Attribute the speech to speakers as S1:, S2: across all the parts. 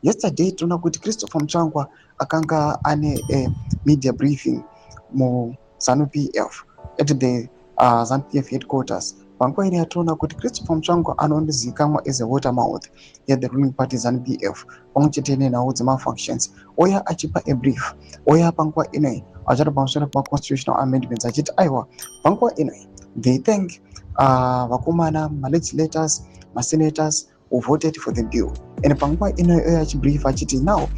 S1: Yesterday tuna kuti Christopher Mutsvangwa akanga ane media briefing mu ZANU-PF at the ZANU-PF headquarters. Panguva ine yatoona kuti Christopher Mutsvangwa anozivikanwa as a watermouth at the ruling party ZANU-PF pamwechete nenhau dzemafunctions. Oya achipa a brief. Oya panguva ine achati pamusoro pema-constitutional amendments achiti aiwa panguva ine they thank vakomana ma-legislators, ma-senators who voted for the bill. And panguva ine oya achibrief achiti now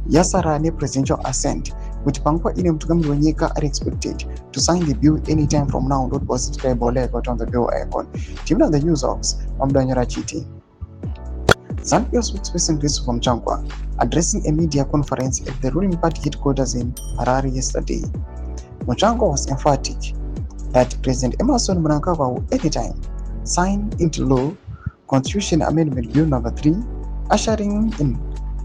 S1: yasara ne-presidential assent kuti panguva ine mutungamiri wenyika are expected to sign the bill anytime from now. Subscribe or like on the bill icon. Team the news ops Amdanyara Chiti. ZANU-PF spokesperson Christopher Mutsvangwa addressing a media conference at the ruling party headquarters in Harare yesterday. Mutsvangwa was emphatic that President Emerson Mnangagwa will anytime sign into law Constitution Amendment Bill number 3, ushering in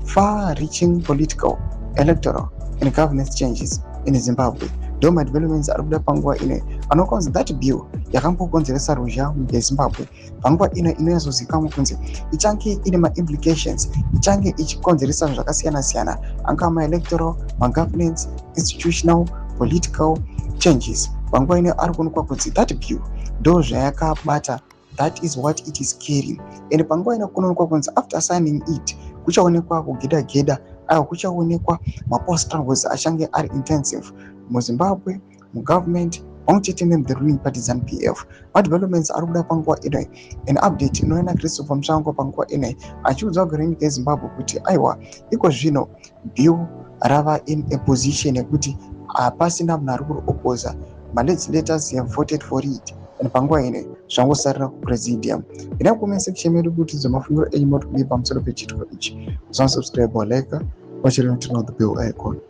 S1: far-reaching political, electoral, and governance changes in Zimbabwe. Doma developments are panguva ine anokonzi that bill yakambokonzeresa ruzha munyika yeZimbabwe. Panguva ino inoyazozivikanwa kunzi ichange ine ma-implications, ichange ichikonzeresa zvakasiyana-siyana, angava ma-electoral, ma-governance, institutional, political changes. Panguva ino ari kuonekwa kuti that bill ndo zvayakabata, that is what it is carrying. And panguva ino kunoonekwa kunzi after signing it kuchaonekwa kugeda-geda, ayo kuchaonekwa ma-posters achange ari intensive muZimbabwe, mugovernment, pamwechete the ruling party ZANU-PF. Developments ari kuda panguva ino. An update inoona Christopher Mutsvangwa panguva ino achiudza kugara nyika yeZimbabwe kuti aiwa iko zvino bill rava in a position yekuti hapasina munhu ari kuriopoza. Ma-legislators have voted for it. And panguva ino zvangosarira kupresidium. Ina comment section medu kuti zvemafungiro enyu mari kudipa pamusoro pechitiko ichi. Subscribe or like, watch it until the bill icon.